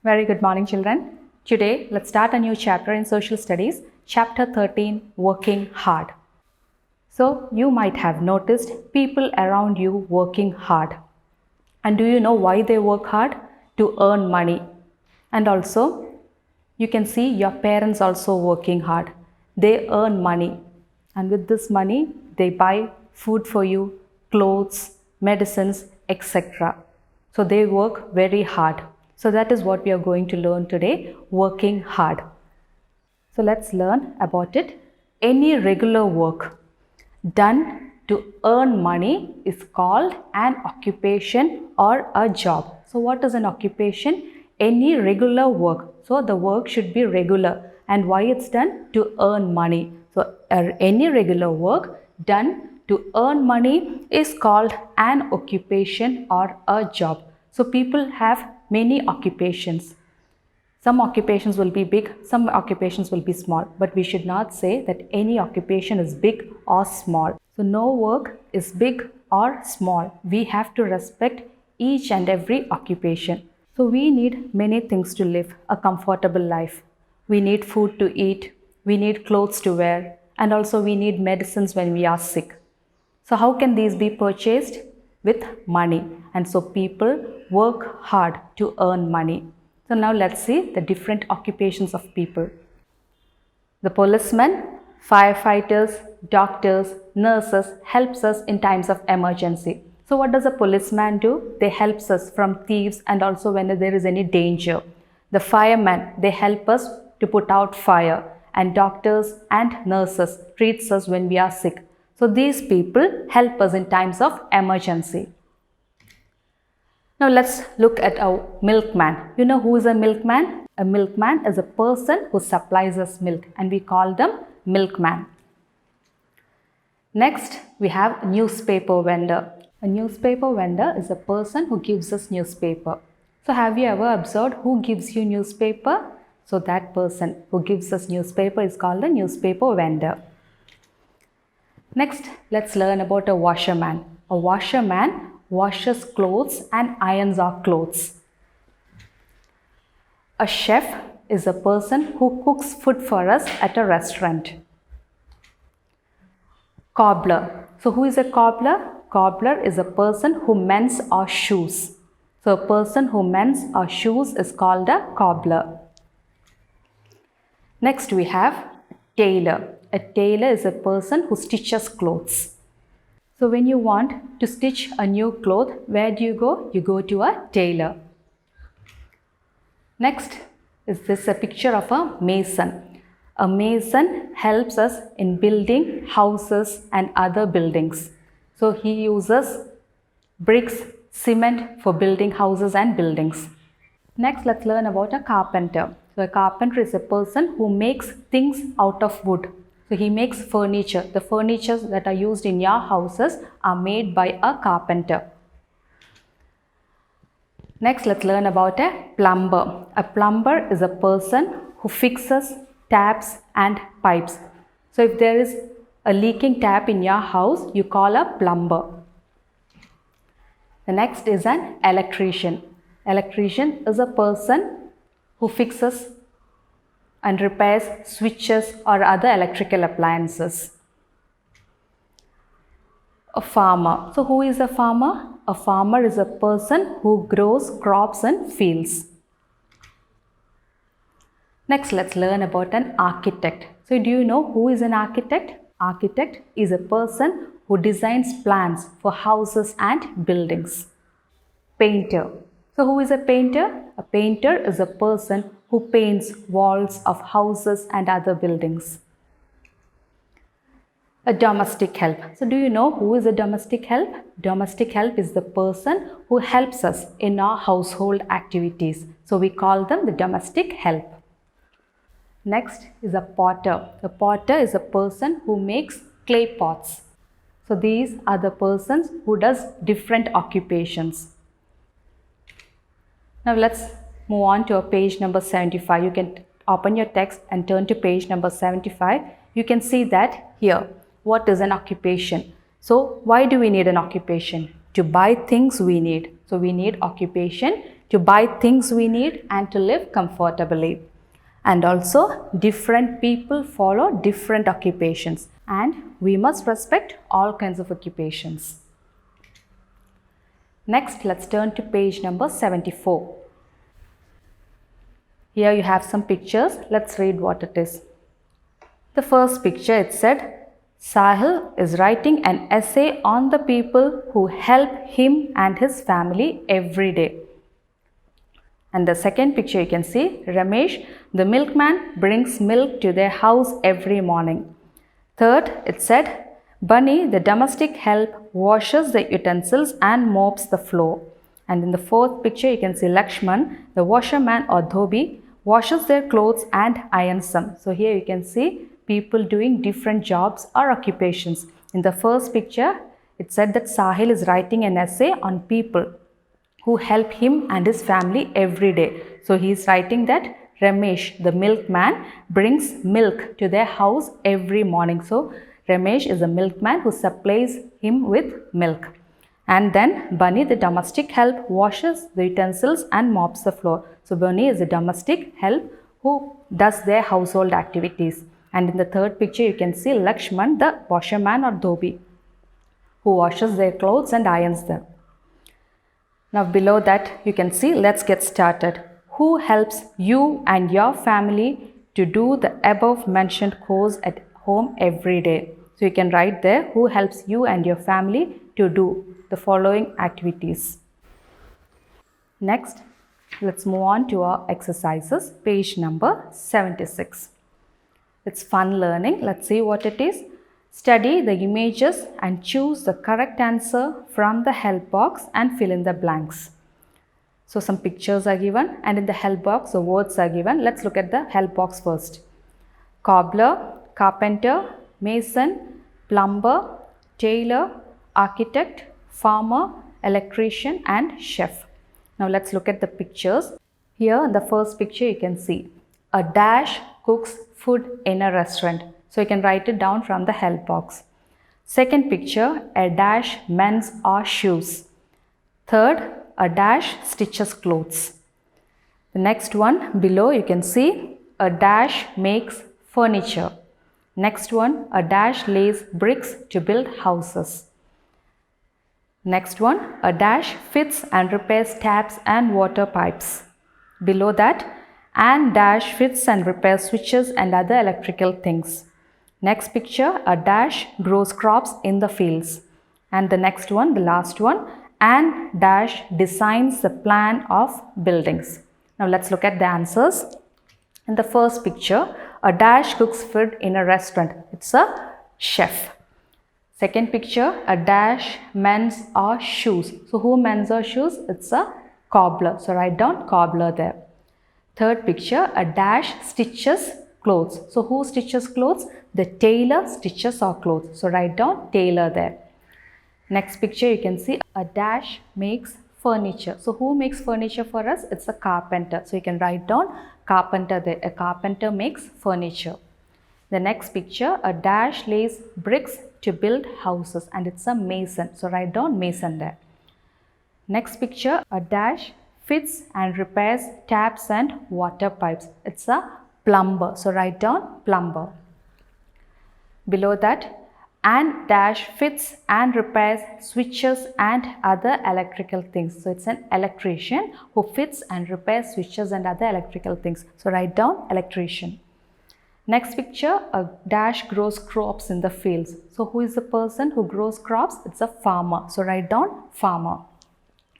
Very good morning, children. Today, let's start a new chapter in Social Studies, Chapter 13, Working Hard. So, you might have noticed people around you working hard. And do you know why they work hard? To earn money. And also, you can see your parents also working hard. They earn money. And with this money, they buy food for you, clothes, medicines, etc. So they work very hard. So that is what we are going to learn today, working hard. So let's learn about it. Any regular work done to earn money is called an occupation or a job. So what is an occupation? Any regular work. So the work should be regular. And why it's done? To earn money. So any regular work done to earn money is called an occupation or a job. So people have many occupations. Some occupations will be big, some occupations will be small, but we should not say that any occupation is big or small. So no work is big or small. We have to respect each and every occupation. So we need many things to live a comfortable life. We need food to eat, we need clothes to wear, and also we need medicines when we are sick. So how can these be purchased? With money. And so people work hard to earn money. So now let's see the different occupations of people. The policemen, firefighters, doctors, nurses helps us in times of emergency. So what does a policeman do? They helps us from thieves and also when there is any danger. The firemen, they help us to put out fire, and doctors and nurses treats us when we are sick. So these people help us in times of emergency. Now let's look at a milkman. You know who is a milkman? A milkman is a person who supplies us milk and we call them milkman. Next, we have a newspaper vendor. A newspaper vendor is a person who gives us newspaper. So have you ever observed who gives you newspaper? So that person who gives us newspaper is called a newspaper vendor. Next, let's learn about a washerman. A washerman washes clothes and irons our clothes. A chef is a person who cooks food for us at a restaurant. Cobbler. So who is a cobbler? Cobbler is a person who mends our shoes. So a person who mends our shoes is called a cobbler. Next we have tailor. A tailor is a person who stitches clothes. So when you want to stitch a new cloth, where do you go? You go to a tailor. Next is this a picture of a mason. A mason helps us in building houses and other buildings. So he uses bricks, cement for building houses and buildings. Next, let's learn about a carpenter. So a carpenter is a person who makes things out of wood. So he makes furniture. The furnitures that are used in your houses are made by a carpenter. Next, let's learn about a plumber. A plumber is a person who fixes taps and pipes. So if there is a leaking tap in your house, you call a plumber. The next is an electrician. Electrician is a person who fixes and repairs switches or other electrical appliances. A farmer. So who is a farmer? A farmer is a person who grows crops in fields. Next, let's learn about an architect. So do you know who is an architect? Architect is a person who designs plans for houses and buildings. Painter. So who is a painter? A painter is a person who paints walls of houses and other buildings. A domestic help. So do you know who is a domestic help? Domestic help is the person who helps us in our household activities. So we call them the domestic help. Next is a potter. A potter is a person who makes clay pots. So these are the persons who does different occupations. Now let's move on to page number 75. You can open your text and turn to page number 75. You can see that here. What is an occupation? So why do we need an occupation? To buy things we need. So we need occupation to buy things we need and to live comfortably. And also, different people follow different occupations, and we must respect all kinds of occupations. Next, let's turn to page number 74. Here you have some pictures. Let's read what it is. The first picture, it said, Sahil is writing an essay on the people who help him and his family every day. And the second picture you can see, Ramesh, the milkman, brings milk to their house every morning. Third, it said, Bunny, the domestic help, washes the utensils and mops the floor. And in the fourth picture, you can see Lakshman, the washerman or dhobi, washes their clothes and irons them. So here you can see people doing different jobs or occupations. In the first picture, it said that Sahil is writing an essay on people who help him and his family every day. So he is writing that Ramesh, the milkman, brings milk to their house every morning. So Ramesh is a milkman who supplies him with milk. And then Bunny, the domestic help, washes the utensils and mops the floor. So Bunny is a domestic help who does their household activities. And in the third picture, you can see Lakshman, the washerman or dhobi, who washes their clothes and irons them. Now below that you can see, let's get started. Who helps you and your family to do the above mentioned chores at home every day? So you can write there, who helps you and your family to do the following activities. Next, let's move on to our exercises, page number 76. It's fun learning. Let's see what it is. Study the images and choose the correct answer from the help box and fill in the blanks. So some pictures are given and in the help box the words are given. Let's look at the help box first. Cobbler, carpenter, mason, plumber, tailor, architect, farmer, electrician and chef. Now let's look at the pictures. Here in the first picture you can see a dash cooks food in a restaurant. So you can write it down from the help box. Second picture, a dash mends our shoes. Third, a dash stitches clothes. The next one below you can see a dash makes furniture. Next one, a dash lays bricks to build houses. Next one, a dash fits and repairs taps and water pipes. Below that, and dash fits and repairs switches and other electrical things. Next picture, a dash grows crops in the fields. And the next one, the last one, and dash designs the plan of buildings. Now let's look at the answers. In the first picture, a dash cooks food in a restaurant. It's a chef. Second picture, a dash mends our shoes. So who mends our shoes? It's a cobbler. So write down cobbler there. Third picture, a dash stitches clothes. So who stitches clothes? The tailor stitches our clothes. So write down tailor there. Next picture you can see a dash makes furniture. So who makes furniture for us? It's a carpenter. So you can write down carpenter there. A carpenter makes furniture. The next picture, a dash lays bricks to build houses and it's a mason. So write down mason there. Next picture, a dash fits and repairs taps and water pipes. It's a plumber. So write down plumber. Below that, and dash fits and repairs switches and other electrical things. So it's an electrician who fits and repairs switches and other electrical things. So write down electrician. Next picture, a dash grows crops in the fields. So who is the person who grows crops? It's a farmer. So write down farmer.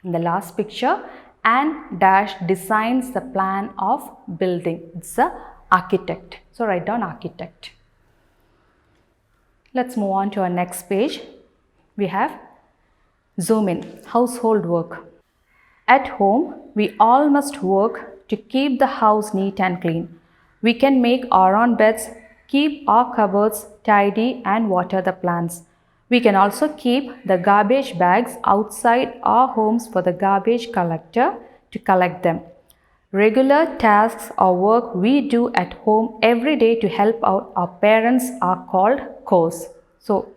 In the last picture, and dash designs the plan of building. It's a architect. So write down architect. Let's move on to our next page. We have zoom in, household work. At home, we all must work to keep the house neat and clean. We can make our own beds, keep our cupboards tidy and water the plants. We can also keep the garbage bags outside our homes for the garbage collector to collect them. Regular tasks or work we do at home every day to help out our parents are called chores. So,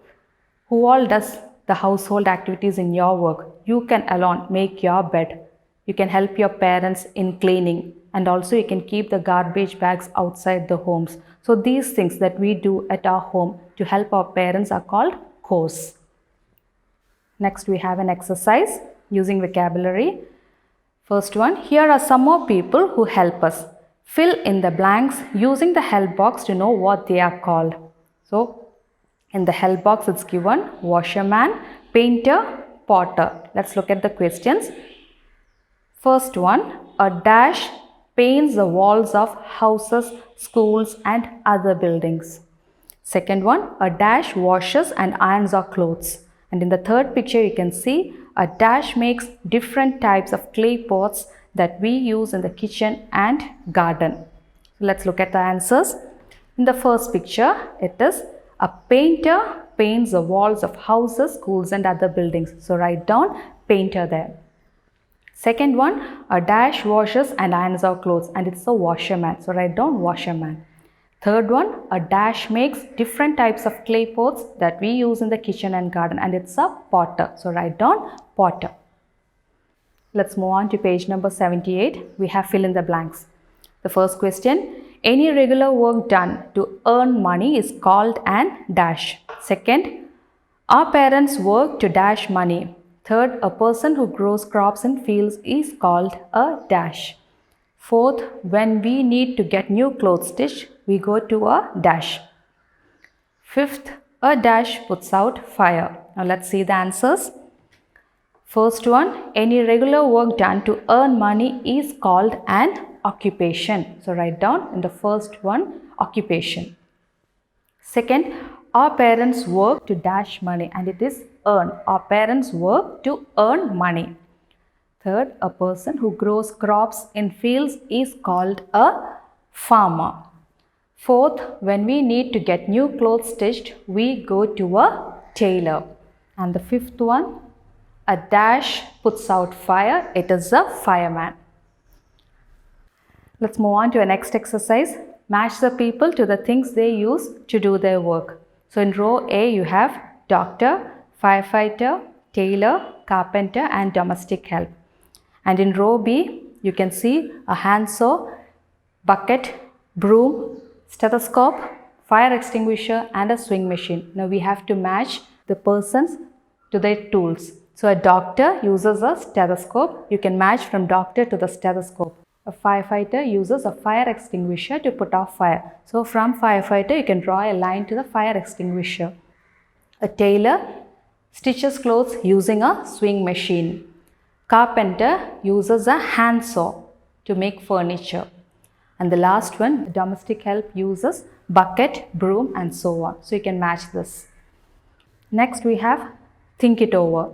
who all does the household activities in your work? You can alone make your bed. You can help your parents in cleaning, and also you can keep the garbage bags outside the homes. So these things that we do at our home to help our parents are called chores. Next we have an exercise using vocabulary. First one, here are some more people who help us. Fill in the blanks using the help box to know what they are called. So in the help box it's given washerman, painter, potter. Let's look at the questions. First one, a dash paints the walls of houses, schools and other buildings. Second one, a dash washes and irons our clothes. And in the third picture you can see a dash makes different types of clay pots that we use in the kitchen and garden. Let's look at the answers. In the first picture, it is a painter paints the walls of houses, schools and other buildings. So write down painter there. Second one, a dash washes and irons our clothes, and it's a washerman. So write down washerman. Third one, a dash makes different types of clay pots that we use in the kitchen and garden, and it's a potter. So write down potter. Let's move on to page number 78. We have fill in the blanks. The first question, any regular work done to earn money is called an dash. Second, our parents work to dash money. Third, a person who grows crops in fields is called a dash. Fourth, when we need to get new clothes stitched, we go to a dash. Fifth, a dash puts out fire. Now let's see the answers. First one, any regular work done to earn money is called an occupation. So write down in the first one, occupation. Second, our parents work to dash money, and it is earn. Our parents work to earn money. Third, a person who grows crops in fields is called a farmer. Fourth, when we need to get new clothes stitched, we go to a tailor. And the fifth one, a dash puts out fire. It is a fireman. Let's move on to our next exercise. Match the people to the things they use to do their work. So in row A, you have doctor, firefighter, tailor, carpenter and domestic help. And in row B, you can see a handsaw, bucket, broom, stethoscope, fire extinguisher and a swing machine. Now we have to match the persons to their tools. So a doctor uses a stethoscope. You can match from doctor to the stethoscope. A firefighter uses a fire extinguisher to put out fire. So from firefighter, you can draw a line to the fire extinguisher. A tailor stitches clothes using a swing machine. Carpenter uses a handsaw to make furniture. And the last one, domestic help uses bucket, broom and so on. So you can match this. Next we have think it over.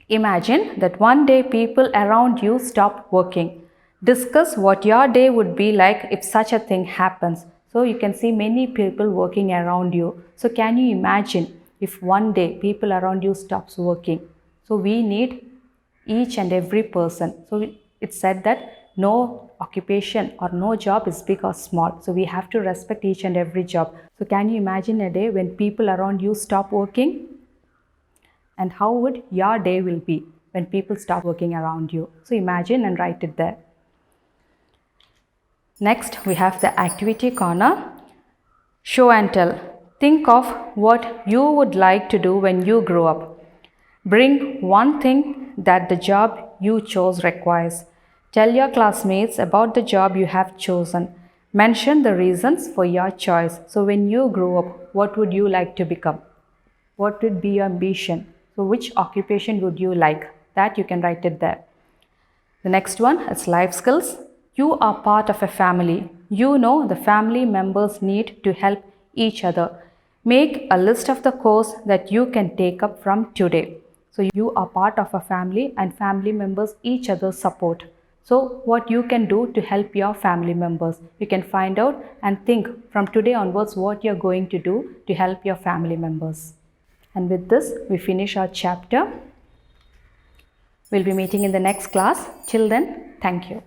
Imagine that one day people around you stop working. Discuss what your day would be like if such a thing happens. So you can see many people working around you. So can you imagine if one day people around you stops working? So we need each and every person. So it's said that no occupation or no job is big or small. So we have to respect each and every job. So can you imagine a day when people around you stop working? And how would your day will be when people stop working around you? So imagine and write it there. Next, we have the activity corner. Show and tell. Think of what you would like to do when you grow up. Bring one thing that the job you chose requires. Tell your classmates about the job you have chosen. Mention the reasons for your choice. So when you grow up, what would you like to become? What would be your ambition? So which occupation would you like? That you can write it there. The next one is life skills. You are part of a family. You know the family members need to help each other. Make a list of the course that you can take up from today. So you are part of a family and family members each other support. So what you can do to help your family members? You can find out and think from today onwards what you're going to do to help your family members. And with this, we finish our chapter. We'll be meeting in the next class. Till then, thank you.